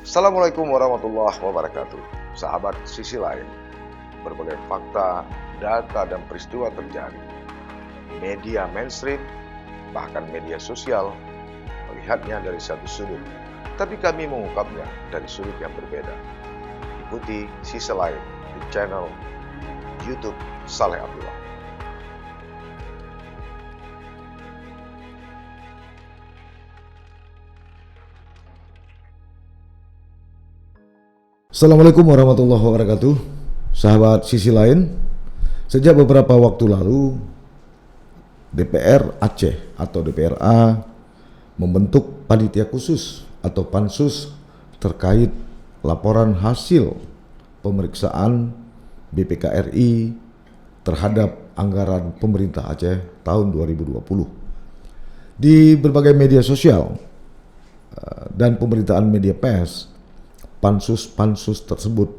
Assalamualaikum warahmatullahi wabarakatuh. Sahabat sisi lain, berbagai fakta, data, dan peristiwa terjadi. Media mainstream, bahkan media sosial, melihatnya dari satu sudut, tapi kami mengungkapnya dari sudut yang berbeda. Ikuti sisi lain di channel YouTube Saleh Abdullah. Assalamualaikum warahmatullahi wabarakatuh. Sahabat sisi lain, sejak beberapa waktu lalu DPR Aceh atau DPRA membentuk panitia khusus atau pansus terkait laporan hasil pemeriksaan BPK RI terhadap anggaran pemerintah Aceh tahun 2020. Di berbagai media sosial dan pemberitaan media pers, pansus tersebut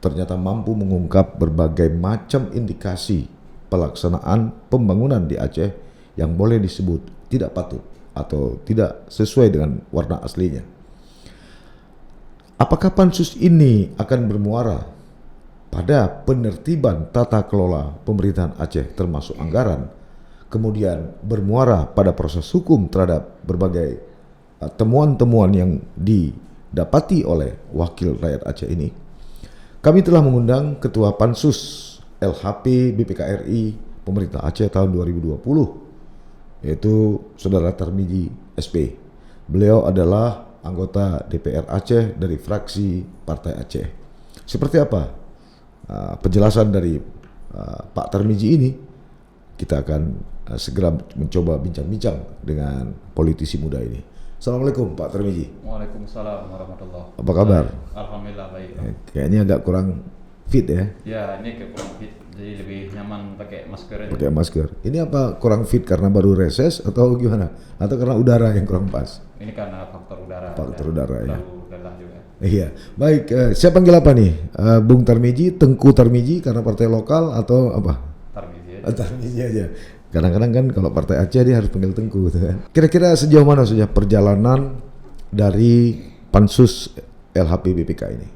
ternyata mampu mengungkap berbagai macam indikasi pelaksanaan pembangunan di Aceh yang boleh disebut tidak patut atau tidak sesuai dengan warna aslinya. Apakah pansus ini akan bermuara pada penertiban tata kelola pemerintahan Aceh termasuk anggaran, kemudian bermuara pada proses hukum terhadap berbagai temuan-temuan yang didapati oleh wakil rakyat Aceh ini? Kami telah mengundang Ketua Pansus LHP BPK RI Pemerintah Aceh tahun 2020, yaitu Saudara Tarmizi SP. Beliau adalah anggota DPR Aceh dari fraksi Partai Aceh. Seperti apa penjelasan dari Pak Tarmizi ini? Kita akan segera mencoba bincang-bincang dengan politisi muda ini. Assalamualaikum Pak Tarmizi. Waalaikumsalam warahmatullahi wabarakatuh. Apa kabar? Alhamdulillah baik. Kayaknya agak kurang fit ya. Ya, ini kurang fit, jadi lebih nyaman pakai masker aja. Pakai masker. Ini apa kurang fit karena baru reses atau gimana? Atau karena udara yang kurang pas? Ini karena faktor udara. Faktor udara ya. Terlalu lelah juga. Iya. Baik, saya panggil apa nih? Bung Tarmizi, Tengku Tarmizi karena partai lokal atau apa? Tarmizi aja. Tarmizi aja. Kadang-kadang kan kalau partai Aceh dia harus panggil Tengku gitu kan. Kira-kira sejauh mana saja perjalanan dari pansus LHP BPK ini?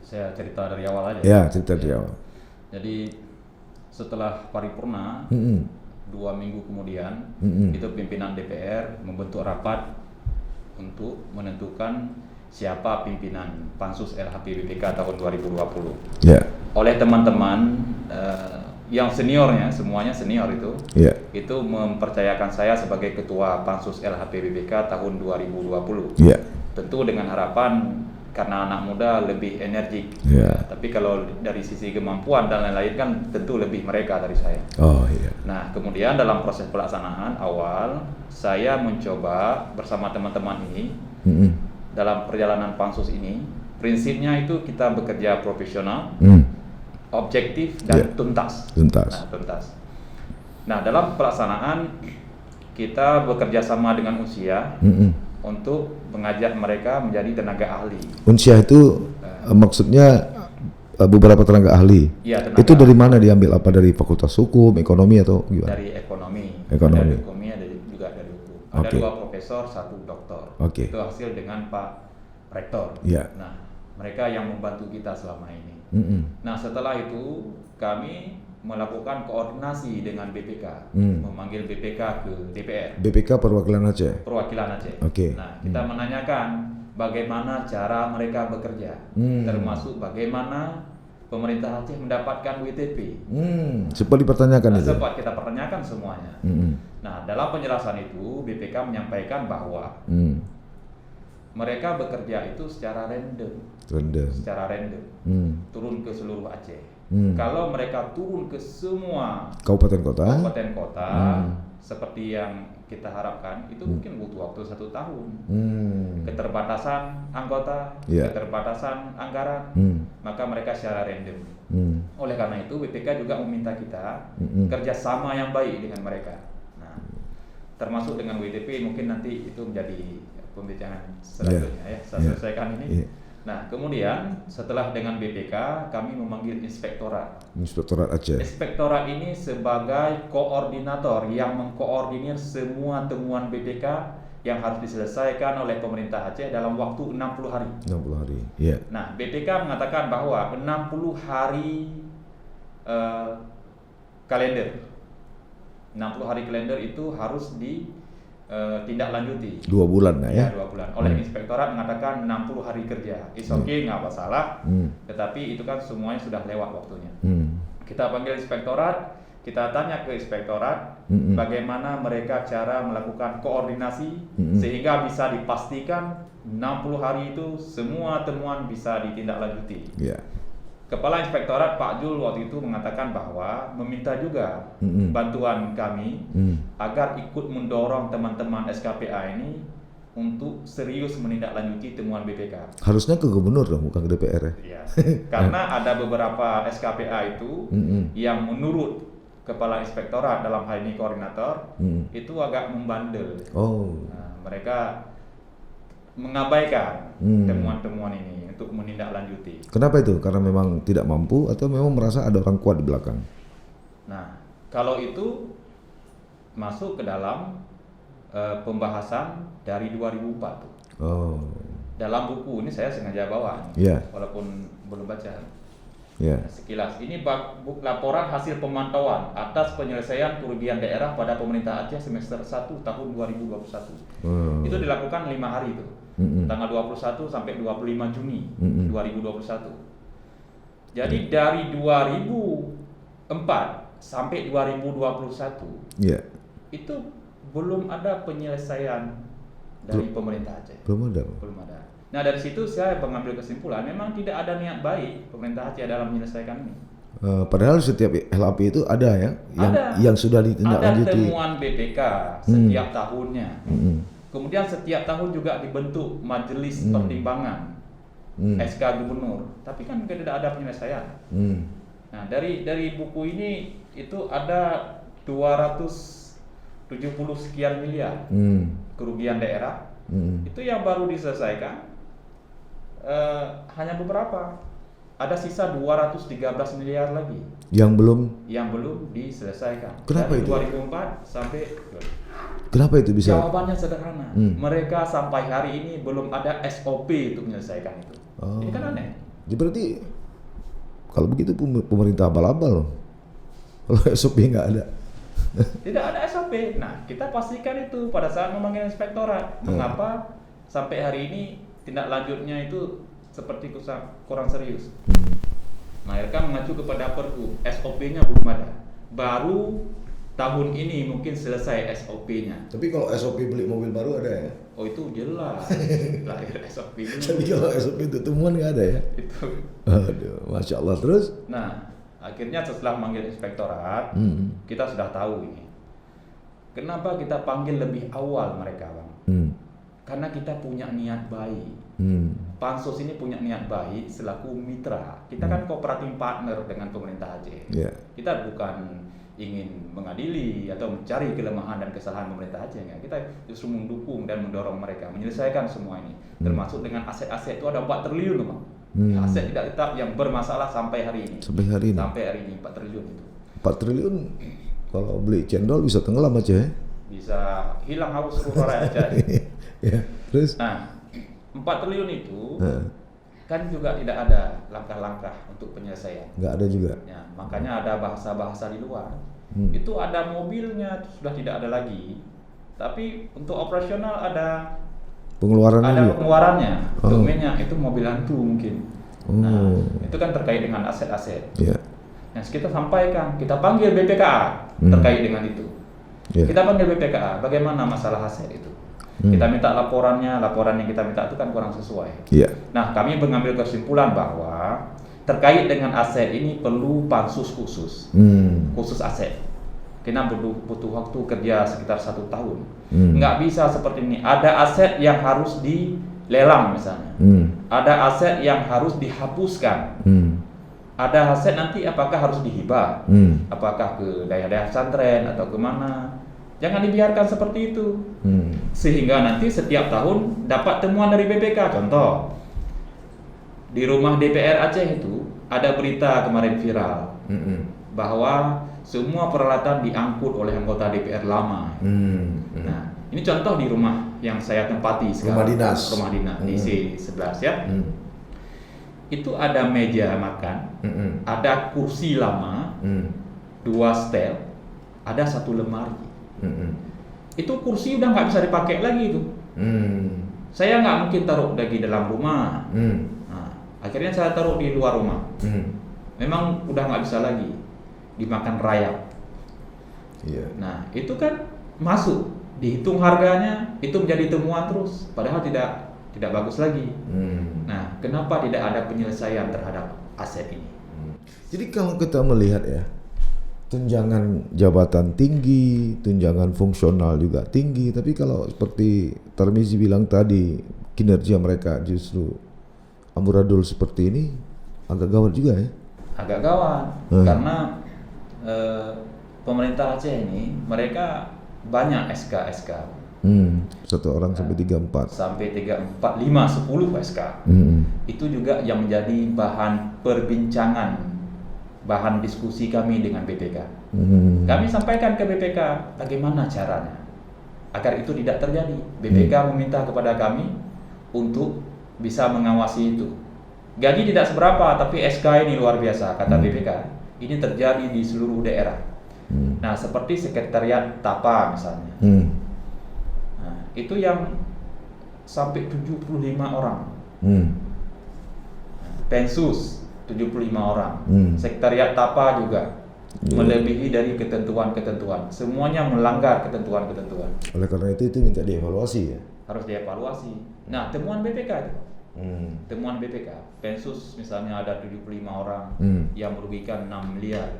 Saya cerita dari awal aja. Ya, cerita dari awal. Jadi setelah paripurna, 2 minggu kemudian, itu pimpinan DPR membentuk rapat untuk menentukan siapa pimpinan pansus LHP BPK tahun 2020. Ya. Oleh teman-teman yang seniornya, semuanya senior itu mempercayakan saya sebagai ketua pansus LHP BPK tahun 2020. Ya. Tentu dengan harapan karena anak muda lebih energik. Ya. Tapi kalau dari sisi kemampuan dan lain-lain kan tentu lebih mereka dari saya. Oh iya. Nah, kemudian dalam proses pelaksanaan awal, saya mencoba bersama teman-teman ini dalam perjalanan pansus ini, prinsipnya itu kita bekerja profesional, objektif dan tuntas. Tuntas. Nah, dalam pelaksanaan kita bekerja sama dengan Unsia untuk mengajak mereka menjadi tenaga ahli. Unsia itu maksudnya beberapa tenaga ahli. Ya, itu dari mana diambil? Apa dari Fakultas Hukum, Ekonomi atau gimana? Dari ekonomi. Ekonomi. Dari ekonomi ada juga dari hukum. Ada 2 profesor, 1 doktor. Itu hasil dengan Pak Rektor. Ya. Nah, mereka yang membantu kita selama ini. Nah, setelah itu kami melakukan koordinasi dengan BPK, memanggil BPK ke DPR. BPK Perwakilan Aceh. Perwakilan Aceh. Nah, kita menanyakan bagaimana cara mereka bekerja, termasuk bagaimana pemerintah Aceh mendapatkan WTP. Sempat dipertanyakan itu. Sempat kita pertanyakan semuanya. Nah, dalam penjelasan itu BPK menyampaikan bahwa mereka bekerja itu secara random. Turun ke seluruh Aceh. Kalau mereka turun ke semua kabupaten kota, seperti yang kita harapkan, itu mungkin butuh waktu 1 tahun. Keterbatasan anggota, keterbatasan anggaran, maka mereka secara random. Oleh karena itu BPK juga meminta kita kerjasama yang baik dengan mereka. Nah, termasuk dengan WTP mungkin nanti itu menjadi pembicaraan selanjutnya ya. Saya selesaikan ini. Nah, kemudian setelah dengan BPK, kami memanggil Inspektorat Aceh. Inspektorat ini sebagai koordinator yang mengkoordinir semua temuan BPK yang harus diselesaikan oleh pemerintah Aceh dalam waktu 60 hari. 60 hari, ya. Nah, BPK mengatakan bahwa 60 hari kalender. 60 hari kalender itu harus ditindaklanjuti. 2 bulan ya? 2 bulan. Oleh inspektorat mengatakan 60 hari kerja. It's okay, nggak masalah. Tetapi itu kan semuanya sudah lewat waktunya. Kita panggil inspektorat, kita tanya ke inspektorat bagaimana mereka cara melakukan koordinasi sehingga bisa dipastikan 60 hari itu semua temuan bisa ditindaklanjuti. Yeah. Kepala Inspektorat Pak Jul waktu itu mengatakan bahwa meminta juga bantuan kami agar ikut mendorong teman-teman SKPA ini untuk serius menindaklanjuti temuan BPK. Harusnya ke gubernur dong, bukan ke DPR ya? Iya. Karena ada beberapa SKPA itu yang menurut Kepala Inspektorat dalam hal ini koordinator itu agak membandel. Nah, mereka mengabaikan temuan-temuan ini untuk menindaklanjuti. Kenapa itu? Karena memang tidak mampu atau memang merasa ada orang kuat di belakang? Nah, kalau itu masuk ke dalam pembahasan dari 2004 tuh. Dalam buku ini saya sengaja bawa, walaupun belum baca. Sekilas ini laporan hasil pemantauan atas penyelesaian kerugian daerah pada pemerintah Aceh semester 1 tahun 2021. Itu dilakukan 5 hari itu. Tanggal 21 sampai 25 Juni 2021. Jadi dari 2004 sampai 2021 itu belum ada penyelesaian dari pemerintah Aceh. Belum ada. Nah, dari situ saya mengambil kesimpulan memang tidak ada niat baik pemerintah Aceh dalam menyelesaikan ini. Padahal setiap LHP itu ada ya, yang sudah ditindaklanjuti. Ada temuan BPK setiap tahunnya. Kemudian setiap tahun juga dibentuk majelis pertimbangan SK Gubernur, tapi kan tidak ada penyelesaian. Nah, dari buku ini itu ada 270 sekian miliar kerugian daerah. Itu yang baru diselesaikan hanya beberapa. Ada sisa 213 miliar lagi yang belum diselesaikan. Kenapa dari itu? 2004 sampai. Kenapa itu bisa? Jawabannya sederhana. Mereka sampai hari ini belum ada SOP untuk menyelesaikan itu. Ini kan aneh. Jadi berarti kalau begitu pemerintah abal-abal loh. Kalau SOP nggak ada. Tidak ada SOP. Nah, kita pastikan itu pada saat memanggil inspektorat. Mengapa sampai hari ini tindak lanjutnya itu seperti kurang serius. Mereka mengacu kepada Pergub, SOP-nya belum ada. Baru tahun ini mungkin selesai SOP-nya. Tapi kalau SOP beli mobil baru ada ya? Oh, itu jelas. Lahir SOP dulu. Tapi kalau SOP itu temuan nggak ada ya? Itu. Aduh, Masya Allah. Terus? Nah, akhirnya setelah manggil inspektorat, kita sudah tahu ini. Kenapa kita panggil lebih awal mereka, Bang? Karena kita punya niat baik. Pansus ini punya niat baik selaku mitra. Kita kan cooperating partner dengan pemerintah Aceh. Kita bukan ingin mengadili atau mencari kelemahan dan kesalahan pemerintah Aceh. Kita justru mendukung dan mendorong mereka menyelesaikan semua ini. Termasuk dengan aset-aset itu ada 4 triliun, Bang. Aset tidak tetap yang bermasalah sampai hari ini. Sampai hari ini 4 triliun itu. 4 triliun kalau beli cendol bisa tenggelam aja ya? Bisa hilang haus seluruh rakyat Aceh. Terus? Nah, 4 triliun itu kan juga tidak ada langkah-langkah untuk penyelesaian. Nggak ada juga. Ya, makanya ada bahasa-bahasa di luar. Itu ada mobilnya sudah tidak ada lagi. Tapi untuk operasional ada pengeluarannya. Domainnya itu mobil hantu mungkin. Nah, itu kan terkait dengan aset-aset. Nah, kita sampaikan, kita panggil BPKA terkait dengan itu. Kita panggil BPKA, bagaimana masalah aset itu? Kita minta laporan yang kita minta itu kan kurang sesuai. Nah, kami mengambil kesimpulan bahwa terkait dengan aset ini perlu pansus khusus aset. Kita butuh waktu kerja sekitar 1 tahun. Nggak bisa seperti ini. Ada aset yang harus dilelang misalnya. Ada aset yang harus dihapuskan. Ada aset nanti apakah harus dihibah? Apakah ke daerah-daerah pesantren atau kemana? Jangan dibiarkan seperti itu. Sehingga nanti setiap tahun dapat temuan dari BPK. Contoh, di rumah DPR Aceh itu ada berita kemarin viral bahwa semua peralatan diangkut oleh anggota DPR lama. Nah, Ini contoh di rumah yang saya tempati sekarang. Rumah dinas di C11 ya. Itu ada meja makan, ada kursi lama, 2 setel, ada 1 lemari. Itu kursi udah nggak bisa dipakai lagi itu. Saya nggak mungkin taruh lagi dalam rumah. Nah, akhirnya saya taruh di luar rumah. Memang udah nggak bisa lagi dimakan rayap. Nah, itu kan masuk, dihitung harganya, itu menjadi temuan terus, padahal tidak bagus lagi. Nah, kenapa tidak ada penyelesaian terhadap aset ini? Jadi kalau kita melihat ya, tunjangan jabatan tinggi, tunjangan fungsional juga tinggi, tapi kalau seperti Tarmizi bilang tadi, kinerja mereka justru amburadul seperti ini, agak gawat juga ya? Agak gawat, karena pemerintah Aceh ini, mereka banyak SK. Satu orang sampai 3-4. Sampai 3, 4, 5, 10 SK. Itu juga yang menjadi bahan perbincangan, bahan diskusi kami dengan BPK. Kami sampaikan ke BPK bagaimana caranya agar itu tidak terjadi. BPK meminta kepada kami untuk bisa mengawasi itu. Gaji tidak seberapa, tapi SK ini luar biasa, kata BPK. Ini terjadi di seluruh daerah. Nah, seperti sekretariat TAPA misalnya. Nah, itu yang sampai 75 orang. Pensus 75 orang. Sekretariat TAPA juga melebihi dari ketentuan-ketentuan. Semuanya melanggar ketentuan-ketentuan. Oleh karena itu minta dievaluasi ya. Harus dievaluasi. Nah, temuan BPK itu. Temuan BPK, Pensus misalnya ada 75 orang yang merugikan 6 miliar.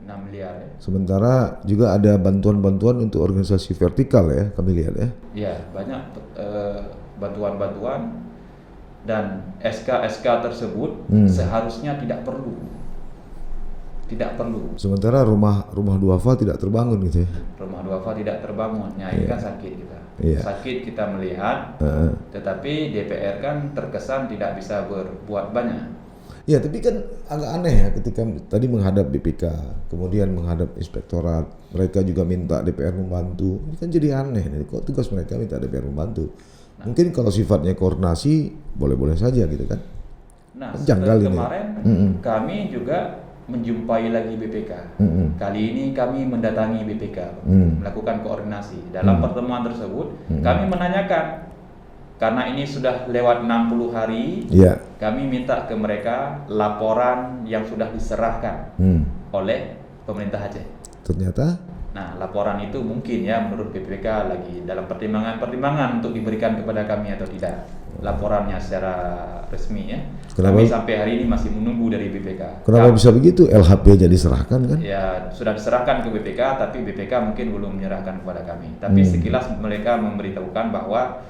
6 miliar ya. Sementara juga ada bantuan-bantuan untuk organisasi vertikal ya, kami lihat ya. Iya, banyak bantuan-bantuan. Dan SK tersebut seharusnya tidak perlu. Sementara rumah duafa tidak terbangun gitu ya. Rumah duafa tidak terbangun. Nah, ini kan sakit kita. Sakit kita melihat, tetapi DPR kan terkesan tidak bisa berbuat banyak. Ya, tapi kan agak aneh ya ketika tadi menghadap BPK, kemudian menghadap inspektorat, mereka juga minta DPR membantu. Ini kan jadi aneh nih, kok tugas mereka minta DPR membantu. Mungkin kalau sifatnya koordinasi boleh-boleh saja gitu kan. Nah, kemarin kami juga menjumpai lagi BPK. Kali ini kami mendatangi BPK melakukan koordinasi. Dalam pertemuan tersebut kami menanyakan, karena ini sudah lewat 60 hari, kami minta ke mereka laporan yang sudah diserahkan oleh pemerintah Aceh. Ternyata? Nah, laporan itu mungkin ya menurut BPK lagi dalam pertimbangan untuk diberikan kepada kami atau tidak. Laporannya secara resmi ya. Kami sampai hari ini masih menunggu dari BPK. Kenapa bisa begitu? LHP jadi serahkan kan? Ya, sudah diserahkan ke BPK, tapi BPK mungkin belum menyerahkan kepada kami. Tapi sekilas mereka memberitahukan bahwa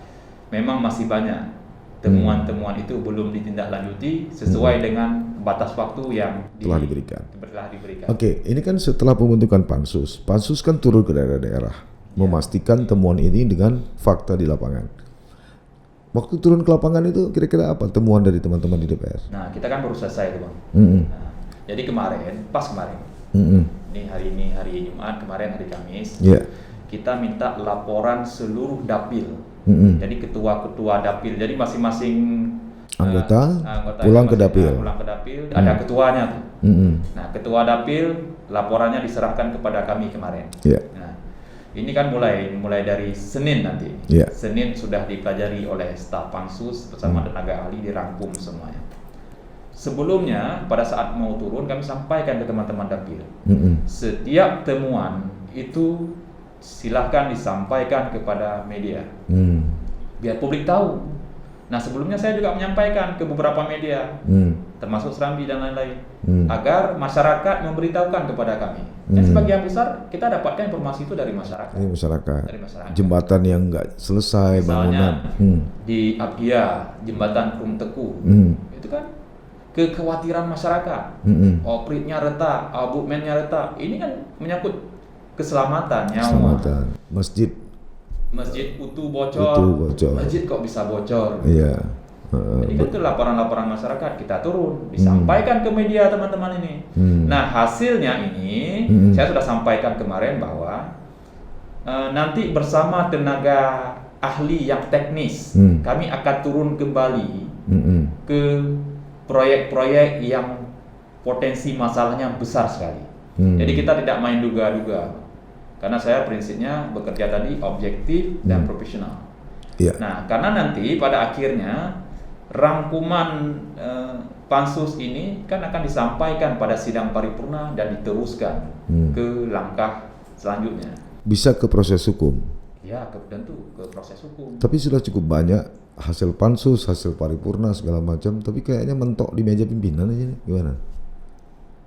memang masih banyak temuan-temuan itu belum ditindaklanjuti sesuai dengan batas waktu yang telah diberikan. Oke, ini kan setelah pembentukan Pansus kan turun ke daerah-daerah memastikan temuan ini dengan fakta di lapangan. Waktu turun ke lapangan itu kira-kira apa temuan dari teman-teman di DPR? Nah, kita kan baru selesai itu, Bang. Nah, jadi kemarin, ini hari Jumat, kemarin hari Kamis, kita minta laporan seluruh dapil. Jadi ketua-ketua dapil, jadi masing-masing anggota pulang ke dapil. Ada ketuanya tuh. Nah, ketua dapil laporannya diserahkan kepada kami kemarin. Nah, ini kan mulai dari Senin nanti. Senin sudah dipelajari oleh staf Pansus bersama tenaga ahli, dirangkum semuanya. Sebelumnya pada saat mau turun kami sampaikan ke teman-teman dapil. Setiap temuan itu silahkan disampaikan kepada media. Biar publik tahu. Nah, sebelumnya saya juga menyampaikan ke beberapa media, termasuk Serambi dan lain-lain, agar masyarakat memberitahukan kepada kami. Dan sebagian besar kita dapatkan informasi itu dari masyarakat. Dari masyarakat. Jembatan yang nggak selesai, misalnya, bangunan. Di Abdia, jembatan Rum Teku, itu kan kekhawatiran masyarakat. Opritnya retak, abutmennya retak. Ini kan menyangkut keselamatan nyawa. Masjid Utuh bocor. Masjid kok bisa bocor? Iya. Jadi kan itu laporan-laporan masyarakat, kita turun, disampaikan ke media teman-teman ini. Nah, hasilnya ini saya sudah sampaikan kemarin bahwa nanti bersama tenaga ahli yang teknis, kami akan turun kembali ke proyek-proyek yang potensi masalahnya besar sekali. Jadi kita tidak main duga-duga, karena saya prinsipnya bekerja tadi objektif dan profesional. Nah, karena nanti pada akhirnya rangkuman pansus ini kan akan disampaikan pada sidang paripurna dan diteruskan ke langkah selanjutnya. Bisa ke proses hukum. Ya, tentu ke proses hukum. Tapi sudah cukup banyak hasil pansus, hasil paripurna segala macam, tapi kayaknya mentok di meja pimpinan aja nih. Gimana?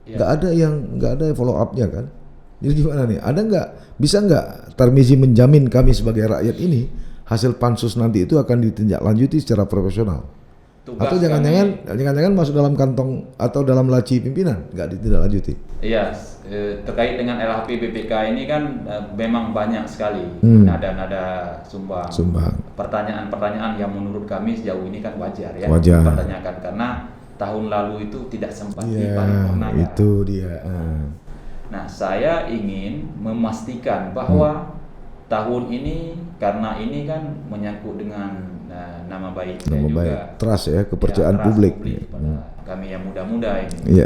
Nggak ada follow up-nya kan? Jadi gimana nih? Ada nggak? Bisa nggak Tarmizi menjamin kami sebagai rakyat ini hasil pansus nanti itu akan ditindaklanjuti secara profesional? Atau jangan-jangan masuk dalam kantong atau dalam laci pimpinan, nggak ditindaklanjuti? Iya, terkait dengan LHP BPK ini kan memang banyak sekali nada-nada sumbang. Pertanyaan-pertanyaan yang menurut kami sejauh ini kan wajar ya dipertanyakan, karena tahun lalu itu tidak sempat diparipurnakan. Itu dia. Nah, saya ingin memastikan bahwa tahun ini, karena ini kan menyangkut dengan nama baik dan juga trust ya, kepercayaan publik pada kami yang muda-muda ini.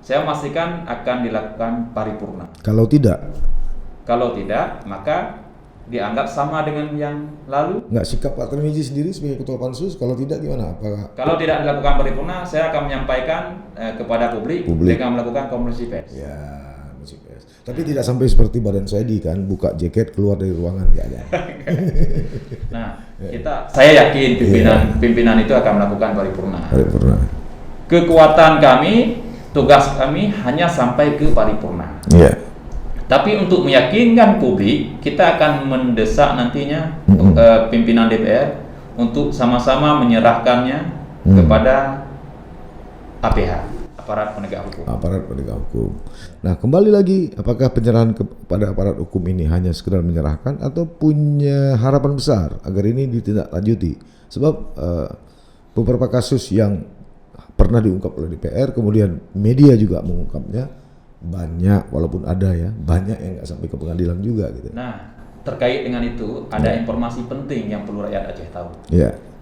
Saya memastikan akan dilakukan paripurna. Kalau tidak, maka dianggap sama dengan yang lalu. Nggak sikap Pak Tarmizi sendiri sebagai ketua pansus? Kalau tidak gimana? Kalau tidak dilakukan paripurna, saya akan menyampaikan kepada publik dengan melakukan konferensi pers. Tapi tidak sampai seperti Badan Saidi kan, buka jaket keluar dari ruangan, nggak ada. Nah, saya yakin pimpinan itu akan melakukan paripurna. Kekuatan kami, tugas kami hanya sampai ke paripurna. Tapi untuk meyakinkan publik, kita akan mendesak nantinya pimpinan DPR untuk sama-sama menyerahkannya kepada APH. Aparat penegak hukum. Nah, kembali lagi, apakah penyerahan kepada aparat hukum ini hanya sekedar menyerahkan atau punya harapan besar agar ini ditindaklanjuti? Sebab beberapa kasus yang pernah diungkap oleh DPR, kemudian media juga mengungkapnya, banyak, walaupun ada ya, banyak yang nggak sampai ke pengadilan juga gitu. Nah, terkait dengan itu ada informasi penting yang perlu rakyat Aceh tahu.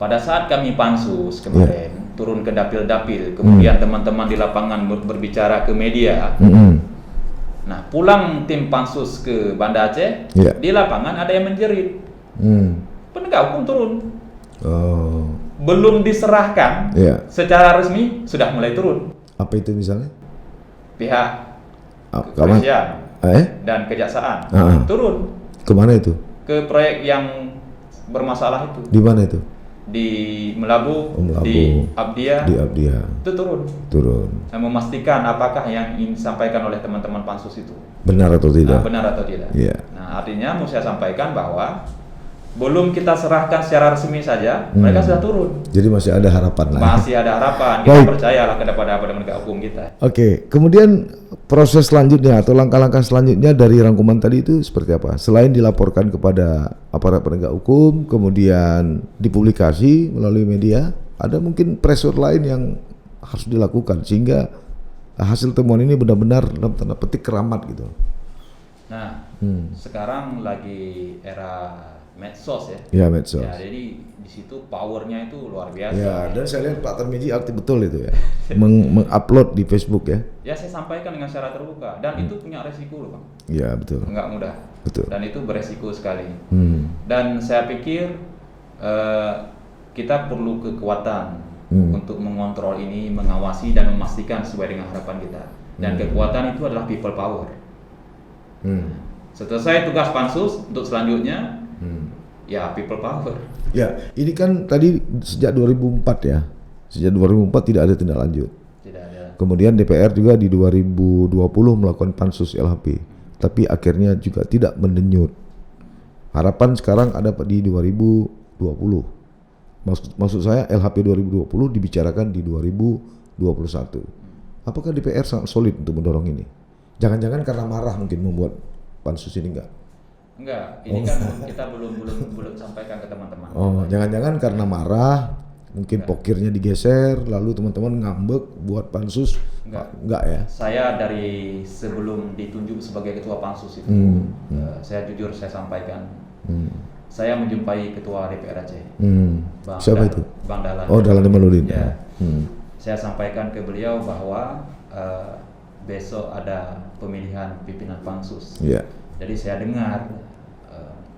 Pada saat kami pansus kemarin turun ke dapil-dapil, kemudian teman-teman di lapangan berbicara ke media. Nah, pulang tim pansus ke Banda Aceh, di lapangan ada yang menjerit. Penegak hukum turun. Belum diserahkan secara resmi sudah mulai turun. Apa itu misalnya? Pihak kepolisian dan kejaksaan turun. Kemana itu? Ke proyek yang bermasalah itu. Di mana itu? Di Melabu, di Abdia. Itu turun. Memastikan apakah yang ingin disampaikan oleh teman-teman pansus itu benar atau tidak. Nah, artinya mau saya sampaikan bahwa belum kita serahkan secara resmi saja, mereka sudah turun. Jadi masih ada harapan lah. Masih ada harapan. Kita percayalah kepada penegak hukum kita. Kemudian proses selanjutnya atau langkah-langkah selanjutnya dari rangkuman tadi itu seperti apa? Selain dilaporkan kepada aparat penegak hukum, kemudian dipublikasi melalui media, ada mungkin pressure lain yang harus dilakukan sehingga hasil temuan ini benar-benar dalam tanda petik keramat gitu. Nah, sekarang lagi era medsos ya. Medsos. Jadi di situ powernya itu luar biasa. Dan saya lihat Pak Tarmizi aktif betul itu ya. Mengupload di Facebook ya. Saya sampaikan dengan secara terbuka dan itu punya resiko loh, Bang. Betul. Enggak mudah. Betul. Dan itu beresiko sekali. Dan saya pikir kita perlu kekuatan untuk mengontrol ini, mengawasi dan memastikan sesuai dengan harapan kita. Dan kekuatan itu adalah people power. Selesai tugas pansus untuk selanjutnya people power. Ini kan tadi sejak 2004 ya. Sejak 2004 tidak ada tindak lanjut. Tidak ada. Kemudian DPR juga di 2020 melakukan pansus LHP, tapi akhirnya juga tidak mendenyut. Harapan sekarang ada di 2020. Maksud saya LHP 2020 dibicarakan di 2021. Apakah DPR sangat solid untuk mendorong ini? Jangan-jangan karena marah mungkin membuat pansus ini enggak? Enggak, ini kan kita belum sampaikan ke teman-teman. Jangan-jangan karena marah Mungkin pokirnya digeser, lalu teman-teman ngambek buat pansus? Enggak ya? Saya dari sebelum ditunjuk sebagai ketua pansus itu, saya jujur saya sampaikan, saya menjumpai ketua DPR Aceh. Siapa itu? Bang Dahlan. Oh, Dahlan Jamaluddin. Ya. Saya sampaikan ke beliau bahwa besok ada pemilihan pimpinan pansus. Yeah. Jadi saya dengar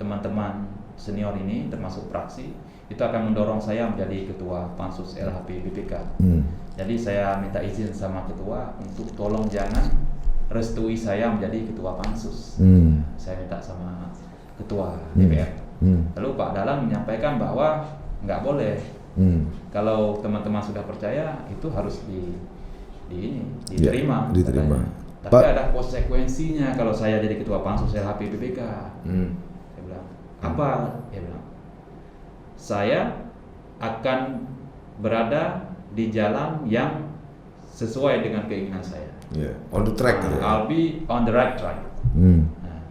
teman-teman senior ini termasuk fraksi itu akan mendorong saya menjadi ketua pansus LHP BPK. Jadi saya minta izin sama ketua untuk tolong jangan restui saya menjadi ketua pansus. Saya minta sama ketua DPR. Lalu Pak Dahlan menyampaikan bahwa nggak boleh. Kalau teman-teman sudah percaya itu harus diterima. Diterima. Tapi ada konsekuensinya kalau saya jadi ketua pansus LHP BPK. Saya bilang, apa? Dia bilang, saya akan berada di jalan yang sesuai dengan keinginan saya. On the track. I'll be on the right track. Nah,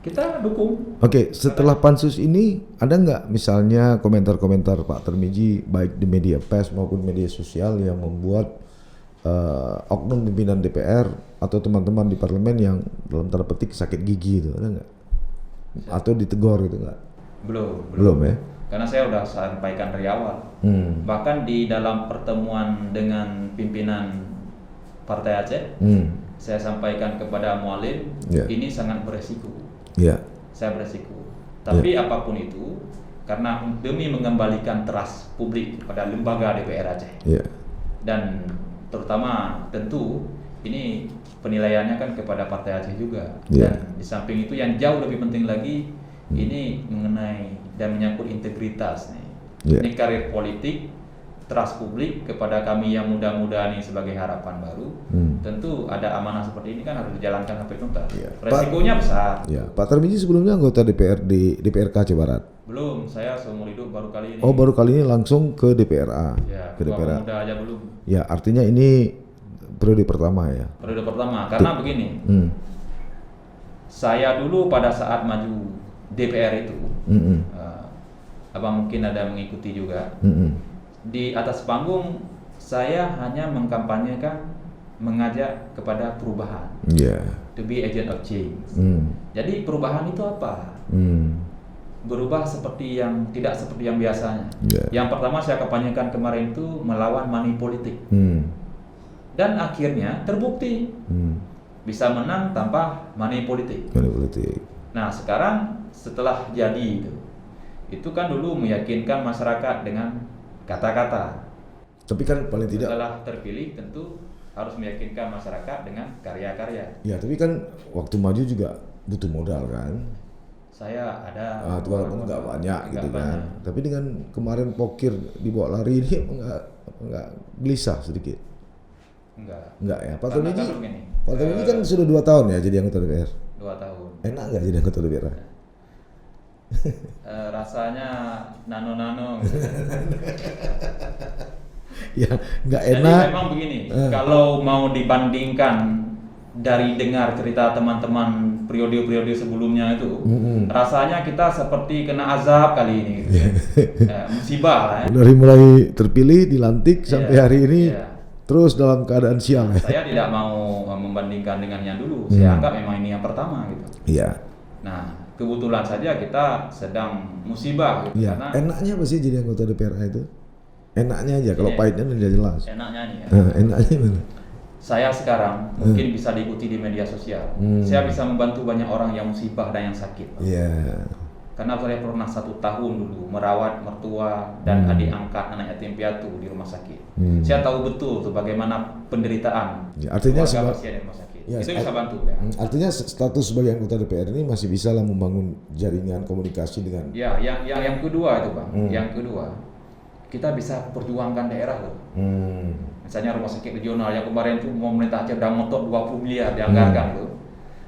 kita dukung. Oke, setelah pansus ini ada nggak misalnya komentar-komentar Pak Tarmizi baik di media pers maupun media sosial yang membuat oknum pimpinan DPR atau teman-teman di parlemen yang dalam tanda petik sakit gigi itu, ada nggak? Atau ditegur gitu nggak? Belum ya? Karena saya udah sampaikan dari awal. Bahkan di dalam pertemuan dengan pimpinan Partai Aceh, saya sampaikan kepada Mualim, ini sangat beresiko. Saya beresiko. Tapi apapun itu, karena demi mengembalikan trust publik pada lembaga DPR Aceh. Dan terutama tentu ini penilaiannya kan kepada Partai Aceh juga. Dan di samping itu yang jauh lebih penting lagi, ini mengenai dan menyangkut integritas nih. Ini karir politik, trust publik kepada kami yang muda-muda nih sebagai harapan baru. Tentu ada amanah seperti ini kan harus dijalankan sampai tuntas. Resikonya besar. Pak Tarmizi sebelumnya anggota DPR di DPRK Aceh Barat? Belum, saya seumur hidup baru kali ini. Oh, baru kali ini langsung ke DPRA. Ke DPRA. Muda aja belum. Ya, artinya ini periode pertama ya. Periode pertama, karena begini. Saya dulu pada saat maju DPR itu, abang mungkin ada mengikuti juga. Di atas panggung saya hanya mengkampanyekan, mengajak kepada perubahan, to be agent of change. Jadi perubahan itu apa? Berubah seperti yang tidak seperti yang biasanya. Yang pertama saya kampanyekan kemarin itu melawan money politik, dan akhirnya terbukti bisa menang tanpa money politik. Nah sekarang setelah jadi itu kan dulu meyakinkan masyarakat dengan kata-kata. Tapi kan paling tidak setelah terpilih tentu harus meyakinkan masyarakat dengan karya-karya. Ya, tapi kan waktu maju juga butuh modal kan. Saya ada. Walaupun nggak banyak gitu kan. Tapi dengan kemarin pokir dibawa lari ini nggak gelisah sedikit? Enggak ya. Pak Tarmizi kan sudah 2 tahun ya jadi anggota DPR. 2 tahun. Enak nggak jadi anggota DPR? Rasanya nano-nano. Ya nggak enak. Jadi memang begini, kalau mau dibandingkan dari dengar cerita teman-teman periode-periode sebelumnya itu, rasanya kita seperti kena azab kali ini, gitu. Musibah lah. Dari mulai terpilih, dilantik sampai hari ini, terus dalam keadaan sial. Saya tidak mau membandingkan dengan yang dulu. Saya anggap memang ini yang pertama gitu. Nah, kebetulan saja kita sedang musibah gitu. Karena enaknya apa sih jadi anggota DPR itu? Enaknya aja, kalau pahitnya udah jelas. Enaknya nih ya. Enaknya mana? Saya sekarang mungkin bisa diikuti di media sosial. Saya bisa membantu banyak orang yang musibah dan yang sakit. Karena saya pernah 1 tahun dulu merawat mertua dan adik angkat anak yatim piatu di rumah sakit. Saya tahu betul tuh bagaimana penderitaan artinya keluarga pasien di rumah sakit. Itu bisa bantu ya. Artinya status sebagai anggota DPR ini masih bisa lah membangun jaringan komunikasi dengan. Ya, yang kedua itu Bang. Yang kedua, kita bisa perjuangkan daerah loh. Misalnya rumah sakit regional yang kemarin tuh pemerintah Aceh udah ngotot 20 miliar dianggarkan tuh.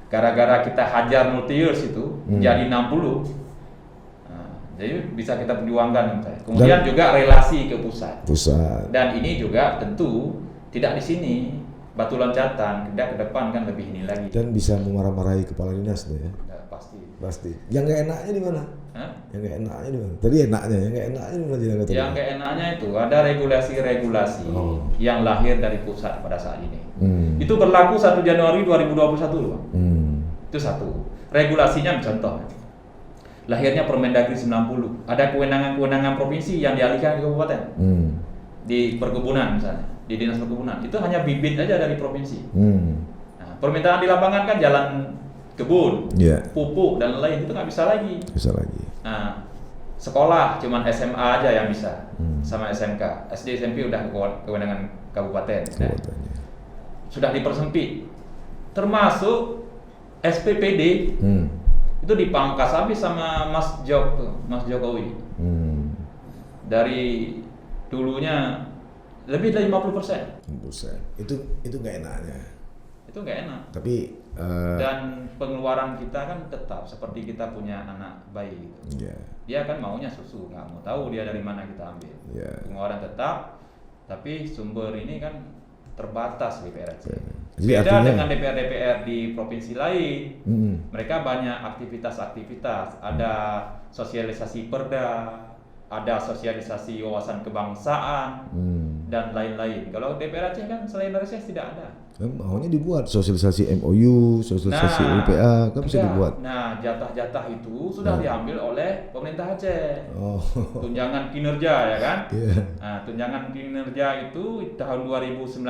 Gara-gara kita hajar multi-years itu jadi 60. Jadi bisa kita perjuangkan. Kemudian juga relasi ke pusat. Dan ini juga tentu tidak di sini batu loncatan, tidak ke depan kan lebih ini lagi. Dan bisa memarah-marahi kepala dinas tuh ya. Pasti. Yang nggak enaknya di mana? Yang nggak enaknya di mana? Tadi enaknya, yang nggak enaknya di mana? Yang nggak enaknya itu ada regulasi-regulasi yang lahir dari pusat pada saat ini. Itu berlaku 1 Januari 2021 loh. Itu satu. Regulasinya contoh. Lahirnya Permendagri 90. Ada kewenangan-kewenangan provinsi yang dialihkan ke kabupaten. Di perkebunan misalnya, di dinas perkebunan. Itu hanya bibit aja dari provinsi. Nah, permintaan di lapangan kan jalan kebun, pupuk dan lain itu nggak bisa lagi. Nah, sekolah cuman SMA aja yang bisa, sama SMK, SD SMP udah kewenangan kabupaten. Nah, sudah dipersempit, termasuk SPPD itu dipangkas habis sama Mas Jokowi. Dari dulunya lebih dari 50%. Itu nggak enaknya. Itu nggak enak. Tapi dan pengeluaran kita kan tetap seperti kita punya anak bayi gitu. Dia kan maunya susu, nggak mau tahu dia dari mana kita ambil. Pengeluaran tetap, tapi sumber ini kan terbatas di DPR Aceh. Beda dengan DPR-DPR di provinsi lain. Mereka banyak aktivitas-aktivitas, ada sosialisasi perda, ada sosialisasi wawasan kebangsaan dan lain-lain. Kalau DPR Aceh kan selain reses tidak ada. Maunya dibuat sosialisasi MOU, sosialisasi UPA, kan bisa dibuat. Nah, jatah-jatah itu sudah diambil oleh pemerintah Aceh. Tunjangan kinerja ya kan? Nah, tunjangan kinerja itu tahun 2019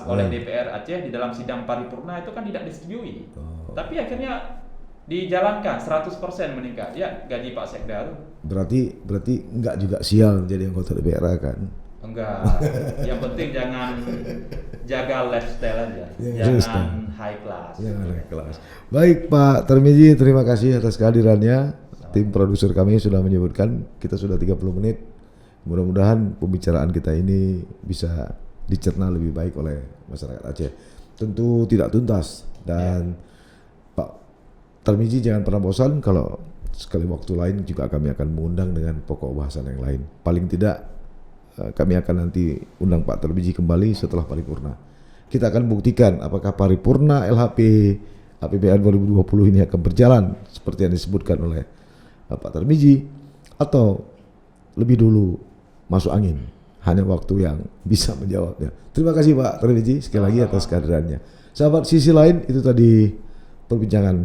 oleh DPR Aceh di dalam sidang paripurna itu kan tidak disetujui. Tapi akhirnya dijalankan 100% meningkat. Ya, gaji Pak Sekda. Berarti enggak juga sial jadi anggota DPR kan? Enggak. Yang penting jangan jaga lifestyle aja. Jangan high class. Jangan high class. Baik Pak Tarmizi, terima kasih atas kehadirannya. Tim produser kami sudah menyebutkan kita sudah 30 menit. Mudah-mudahan pembicaraan kita ini bisa dicerna lebih baik oleh masyarakat Aceh. Tentu tidak tuntas dan Pak Tarmizi jangan pernah bosan kalau sekali waktu lain juga kami akan mengundang dengan pokok bahasan yang lain. Paling tidak kami akan nanti undang Pak Tarmizi kembali setelah paripurna. Kita akan buktikan apakah paripurna LHP APBN 2020 ini akan berjalan seperti yang disebutkan oleh Pak Tarmizi atau lebih dulu masuk angin. Hanya waktu yang bisa menjawabnya. Terima kasih Pak Tarmizi sekali lagi atas kehadirannya. Sahabat sisi lain, itu tadi perbincangan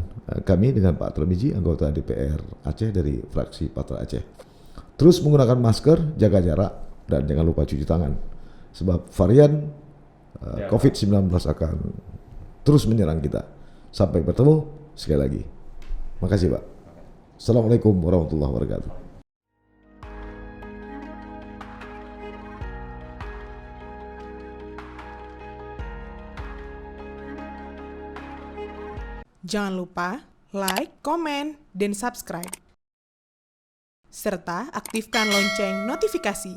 kami dengan Pak Tarmizi, anggota DPR Aceh dari fraksi Patra Aceh. Terus menggunakan masker, jaga jarak, dan jangan lupa cuci tangan. Sebab varian COVID-19 akan terus menyerang kita. Sampai bertemu sekali lagi. Makasih Pak. Assalamualaikum warahmatullahi wabarakatuh. Jangan lupa like, komen, dan subscribe. Serta aktifkan lonceng notifikasi.